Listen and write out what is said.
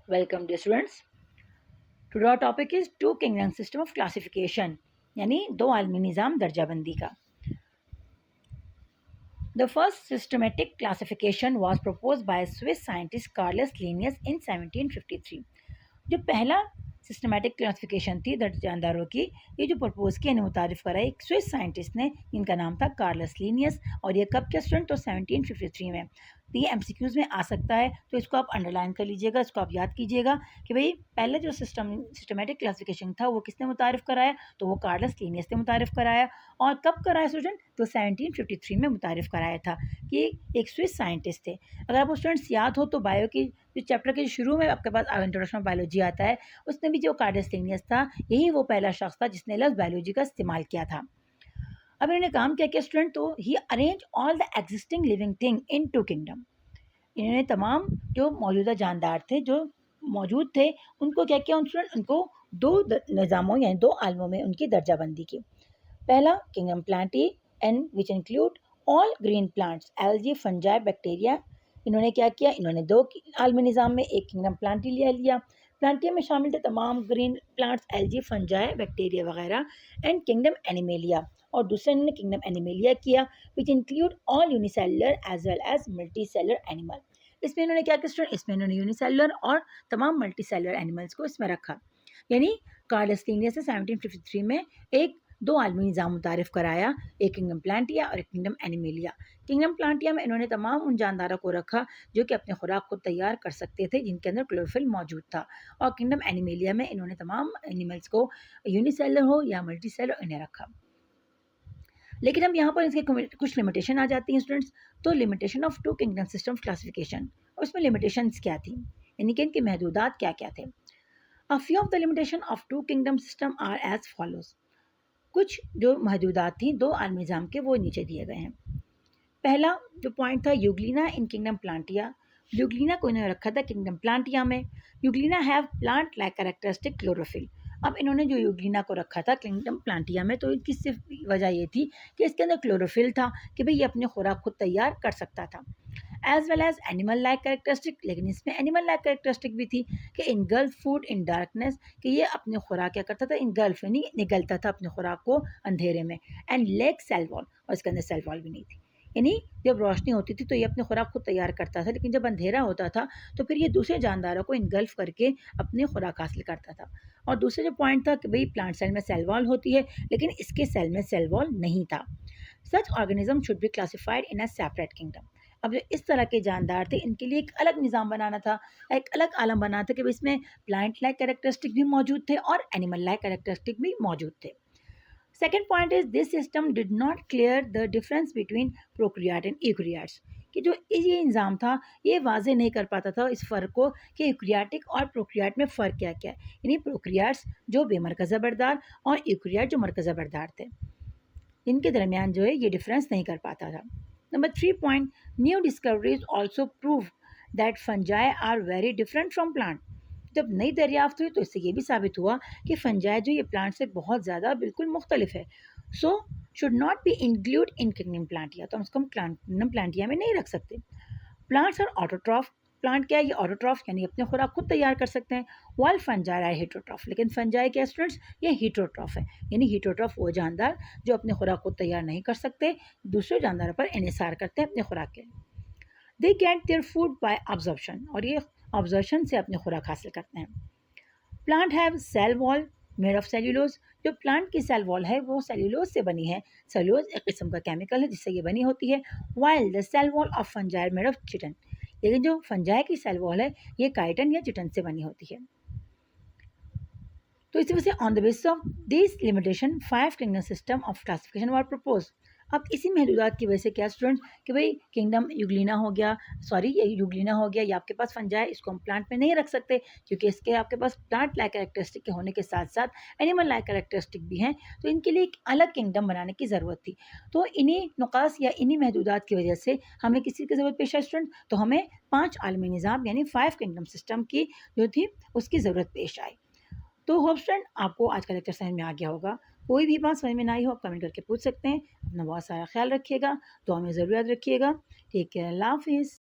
Welcome dear students. Today our topic is two kingdom system of classification यानी दो आलमी निज़ाम दर्जाबंदी का. The first systematic classification was proposed by Swiss scientist Carolus Linnaeus in 1753. जो पहला systematic classification थी जानदारों की, ये जो प्रपोज किया यानी मुतारिफ करा एक स्विस साइंटिस्ट ने, इनका नाम था कार्लस लीनियस. और ये कब के स्टूडेंट? तो 1753 में. तो ये एमसीक्यूज में आ सकता है, तो इसको आप अंडरलाइन कर लीजिएगा, इसको आप याद कीजिएगा कि भाई पहले जो सिस्टमेटिक क्लासिफिकेशन था वो किसने मुतारिफ कराया? तो वो कार्लस लीनियस ने मुतारिफ कराया. और कब कराया स्टूडेंट? तो 1753 में मुतारिफ कराया था कि एक स्विस साइंटिस्ट थे. अगर आपको स्टूडेंट्स याद हो तो बायो की जो चैप्टर के शुरू में आपके पास इंट्रोडक्शन ऑफ बायोलॉजी आता है, उसमें भी जो कार्लस लीनियस था यही वो पहला शख्स था जिसने लफ्ज़ बायोलॉजी का इस्तेमाल किया था. अब इन्होंने काम क्या किया स्टूडेंट? तो he arrange all the existing living thing in two kingdom. इन्होंने तमाम जो मौजूदा जानदार थे, जो मौजूद थे, उनको क्या किया स्टूडेंट? उनको दो निज़ामों यानी दो आलमों में उनकी दर्जाबंदी की. पहला kingdom Plantae and which include all green plants, algae, fungi, bacteria. इन्होंने क्या किया? इन्होंने दो आलमी निज़ाम में एक किंगडम प्लांटी लिया. प्लांटिया में शामिल थे तमाम green plants, algae, fungi, bacteria वगैरह. एंड किंगडम एनिमेलिया, और दूसरे इन्होंने किंगडम एनिमेलिया किया which include all unicellular as well as multicellular animal. इसमें इन्होंने क्या किया? इसमें इन्होंने यूनिसेलुलर और तमाम मल्टी सेलुलर एनिमल्स को इसमें रखा. यानी कार्लस लीनियस ने 1753 में एक दो आलमी निज़ाम मुतारिफ कराया, एक किंगडम प्लांटिया और एक किंगडम एनिमेलिया. किंगडम प्लांटिया में इन्होंने तमाम उन जानदारों को रखा जो कि अपने खुराक को तैयार कर सकते थे, जिनके अंदर क्लोरोफिल मौजूद था. और किंगडम एनिमेलिया में इन्होंने तमाम एनिमल्स को यूनिसेलुलर हो या मल्टी सेलुलर इन्हें रखा. लेकिन अब यहाँ पर इसके कुछ लिमिटेशन आ जाती हैं स्टूडेंट्स. तो limitation of two kingdom system classification, और उसमें लिमिटेशंस क्या थी, यानी कि इनके महदूदात क्या क्या थे. A few of the limitation of two kingdom system are as follows. कुछ जो महदूदात थी दो आलमी निज़ाम के, वो नीचे दिए गए हैं. पहला जो पॉइंट था यूग्लिना इन किंगडम प्लांटिया. यूग्लिना को इन्होंने रखा था किंगडम प्लांटिया में. Euglena have plant like characteristic chlorophyll. अब इन्होंने जो यूग्लिना को रखा था किंगडम प्लांटिया में, तो इसकी सिर्फ वजह ये थी कि इसके अंदर क्लोरोफिल था कि भाई ये अपने खुराक खुद तैयार कर सकता था. As well as animal like characteristic, लेकिन इसमें एनिमल लाइक कैरेक्टरिस्टिक भी थी कि इनगल्फ फूड इन डार्कनेस, कि ये अपने खुराक क्या करता था? इनगल्फ यानी निगलता था अपने खुराक को अंधेरे में. एंड लेक सेल वॉल, और इसके अंदर सेल वॉल भी नहीं थी. यानी जब रोशनी होती थी तो ये अपने खुराक खुद तैयार करता था, लेकिन जब अंधेरा होता था तो फिर ये दूसरे जानदारों को इनगल्फ करके अपनी खुराक हासिल करता था. और दूसरा जो पॉइंट था कि भाई प्लांट सेल में सेल वॉल होती है, लेकिन इसके सेल में सेल वॉल नहीं था. Such organism should be classified in a separate kingdom. अब जो इस तरह के जानदार थे, इनके लिए एक अलग निज़ाम बनाना था, एक अलग आलम बनाना था कि भाई इसमें प्लांट लाइक कैरेक्टरिस्टिक भी मौजूद थे और एनिमल लाइक कैरेक्टरिस्टिक भी मौजूद थे. Second point is this system did not clear the difference between prokaryote and eukaryotes. कि जो ये निज़ाम था ये वाजे नहीं कर पाता था इस फ़र्क को कि यूकैरियोटिक और प्रोक्रियाट में फ़र्क क्या क्या है. यानी प्रोक्रियाट्स जो बेमरकज़ा बरदार और यूकैरियोट जो मरकज़ा बरदार थे, इनके दरमियान जो है ये डिफरेंस नहीं कर पाता था. Number 3 point, new discoveries also prove that fungi are very different from plant. जब नई दरियाफ्त हुई तो इससे ये भी साबित हुआ कि फंजाई जो ये प्लांट से बहुत ज़्यादा बिल्कुल मुख्तलिफ है. So should not be include in kingdom Plantae, तो हम इसको किंगडम प्लांटिया में नहीं रख सकते. Plants are autotroph. प्लांट क्या है? ये ऑटोट्रॉफ यानी अपने खुराक खुद तैयार कर सकते हैं. वाल फंजाई आर हेटरोट्रॉफ, लेकिन फंजाई क्या स्टूडेंट्स? ये हीटरोट्रॉफ है. यानी हीटरोट्रॉफ वो जानदार जो अपने खुराक खुद तैयार नहीं कर सकते, दूसरे जानदारों पर इन्हिसार करते हैं अपने खुराक के. They get their food by absorption, और ये ऑब्जर्प्शन से अपने खुराक हासिल करते हैं. Plant have cell wall made of cellulose. जो प्लांट की सेल वॉल है वो सेल्यूलोज से बनी है. सेल्यूलोज एक किस्म का केमिकल है जिससे ये बनी होती है. While the cell wall of fungi made of chitin, लेकिन जो फंजाई की सेल वॉल है ये काइटन या चिटन से बनी होती है. तो इसी वजह से on the basis of this limitation 5 kingdom system of classification were propose. अब इसी महदूदात की वजह से क्या स्टूडेंट्स कि भाई किंगडम यूग्लिना हो गया, सॉरी ये यूग्लिना हो गया, या आपके पास फंजाई, इसको हम प्लांट में नहीं रख सकते क्योंकि इसके आपके पास प्लांट लाइक कैरेक्टरिस्टिक के होने के साथ साथ एनिमल लाइक कैरेक्टरिस्टिक भी हैं, तो इनके लिए एक अलग किंगडम बनाने की ज़रूरत थी. तो इन्हीं नुकास या इन्हीं महदूदात की वजह से हमें किसी की ज़रूरत पेश है स्टूडेंट, तो हमें 5 आलमी निज़ाम यानी 5 किंगडम सिस्टम की जो थी उसकी ज़रूरत पेश आई. तो होप स्टूडेंट आपको आज का लेक्चर समझ में आ गया होगा. कोई भी बात समझ में ना आई हो आप कमेंट करके पूछ सकते हैं. अपना बहुत सारा ख्याल रखिएगा, दुआ में ज़रूर याद रखिएगा. टेक केयर, अल्लाह हाफिज़.